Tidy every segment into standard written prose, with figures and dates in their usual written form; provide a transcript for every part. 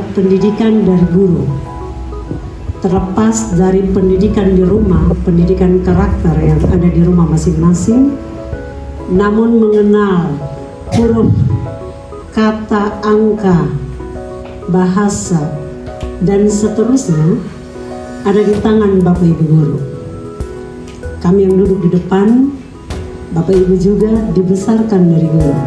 dapat pendidikan dari guru. Terlepas dari pendidikan di rumah, pendidikan karakter yang ada di rumah masing-masing, namun mengenal huruf, kata, angka, bahasa, dan seterusnya ada di tangan Bapak Ibu guru. Kami yang duduk di depan, Bapak Ibu juga dibesarkan dari guru.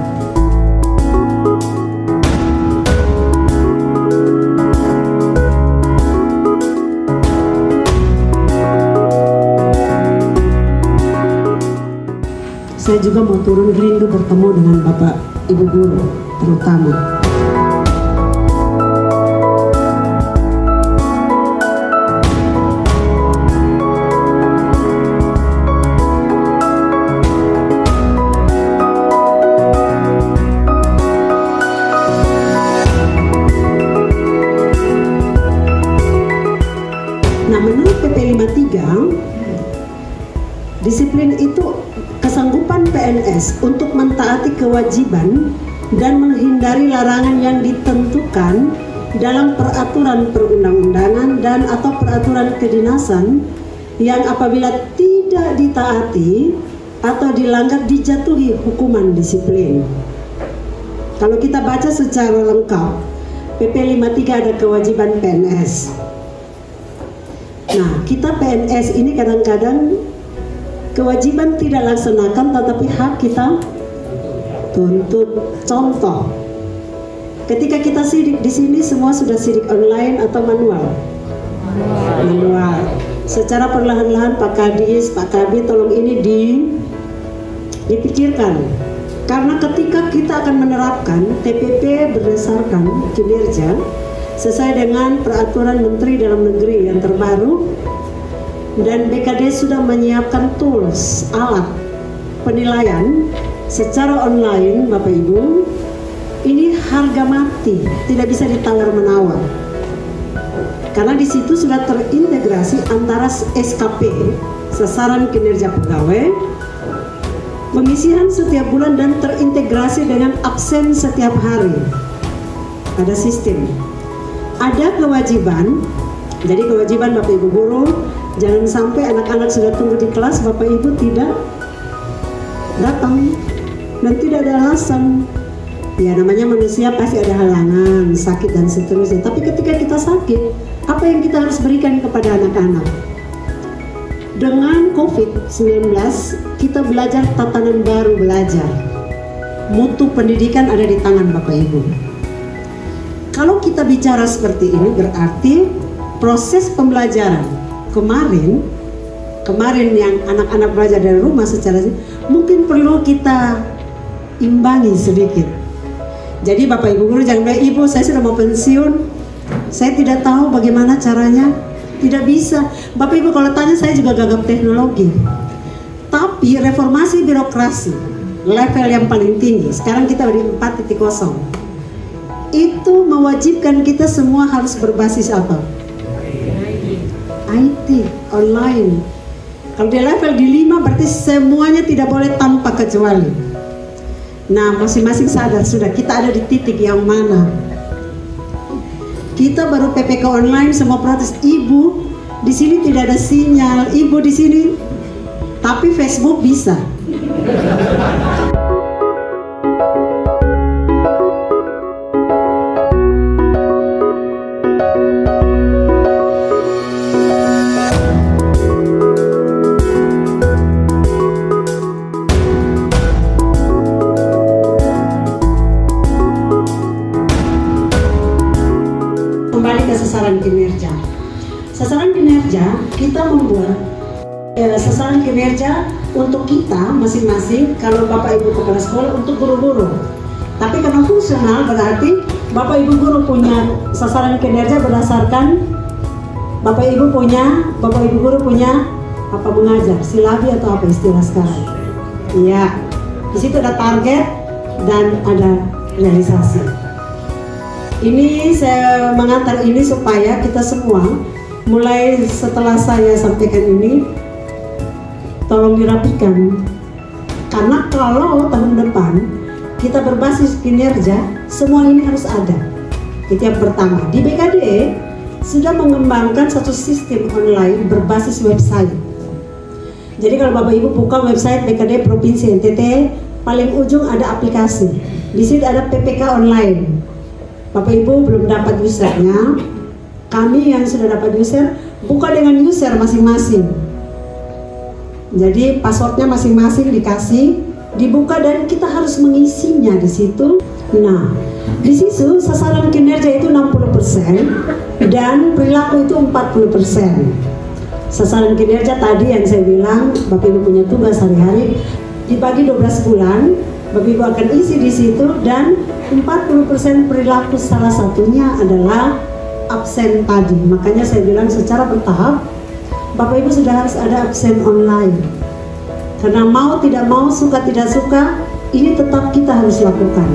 Saya juga mau turun rindu bertemu dengan Bapak Ibu guru terutama. Nah, menurut PP 53, disiplin itu kesanggupan PNS untuk mentaati kewajiban dan menghindari larangan yang ditentukan dalam peraturan perundang-undangan dan atau peraturan kedinasan yang apabila tidak ditaati atau dilanggar dijatuhi hukuman disiplin. Kalau kita baca secara lengkap, PP 53 ada kewajiban PNS. Nah, kita PNS ini kadang-kadang kewajiban tidak laksanakan, tetapi hak kita tuntut. Contoh, ketika kita sidik di sini semua sudah sidik online atau manual? Manual. Secara perlahan-lahan Pak Kadis, Pak Kabid, tolong ini dipikirkan. Karena ketika kita akan menerapkan TPP berdasarkan kinerja sesuai dengan peraturan Menteri Dalam Negeri yang terbaru, dan BKD sudah menyiapkan tools, alat penilaian secara online, Bapak Ibu, ini harga mati, tidak bisa ditawar-menawar. Karena di situ sudah terintegrasi antara SKP, sasaran kinerja pegawai, pengisian setiap bulan dan terintegrasi dengan absen setiap hari. Ada sistem. Ada kewajiban, jadi kewajiban Bapak Ibu guru, jangan sampai anak-anak sudah tunggu di kelas, Bapak Ibu tidak datang dan tidak ada alasan. Ya, namanya manusia pasti ada halangan, sakit dan seterusnya. Tapi ketika kita sakit, apa yang kita harus berikan kepada anak-anak? Dengan COVID-19, kita belajar tatanan baru belajar. Mutu pendidikan ada di tangan Bapak Ibu. Kalau kita bicara seperti ini, berarti proses pembelajaran kemarin yang anak-anak belajar dari rumah secara mungkin perlu kita imbangi sedikit. Jadi Bapak Ibu guru jangan bilang, Ibu saya sudah mau pensiun, saya tidak tahu bagaimana caranya. Tidak bisa. Bapak Ibu kalau tanya, saya juga gagap teknologi. Tapi reformasi birokrasi level yang paling tinggi, sekarang kita di 4.0, itu mewajibkan kita semua harus berbasis apa? IT, online. Kalau di level di 5 berarti semuanya tidak boleh tanpa kecuali. Nah, masing-masing sadar sudah kita ada di titik yang mana. Kita baru PPK online semua protes, Ibu di sini tidak ada sinyal, Ibu di sini, tapi Facebook bisa. Kembali ke sasaran kinerja. Sasaran kinerja kita membuat sasaran kinerja untuk kita masing-masing. Kalau Bapak Ibu kepala sekolah untuk guru-guru. Tapi karena fungsional berarti Bapak Ibu guru punya sasaran kinerja berdasarkan Bapak Ibu guru punya apa mengajar, silabi atau apa istilah sekarang. Iya. Di situ ada target dan ada realisasi. Ini saya mengantar ini supaya kita semua mulai setelah saya sampaikan ini tolong dirapikan. Karena kalau tahun depan kita berbasis kinerja, semua ini harus ada. Itu yang pertama. Di BKD sudah mengembangkan satu sistem online berbasis website. Jadi kalau Bapak Ibu buka website BKD Provinsi NTT, paling ujung ada aplikasi. Di situ ada PPK online. Bapak Ibu belum dapat usernya, kami yang sudah dapat user buka dengan user masing-masing. Jadi passwordnya masing-masing dikasih, dibuka dan kita harus mengisinya di situ. Nah, di situ sasaran kinerja itu 60% dan perilaku itu 40%. Sasaran kinerja tadi yang saya bilang, Bapak Ibu punya tugas hari-hari dibagi 12 bulan, Bapak Ibu akan isi di situ, dan 40% perilaku salah satunya adalah absen tadi. Makanya saya bilang secara bertahap Bapak Ibu sudah harus ada absen online. Karena mau tidak mau, suka tidak suka, ini tetap kita harus lakukan.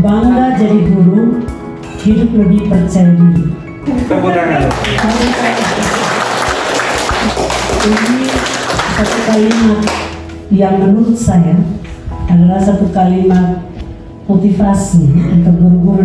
Bangga jadi guru, hidup lebih percaya diri. Tepuk tangan. Ini satu kalimat yang menurut saya adalah satu kalimat motivasi untuk guru-guru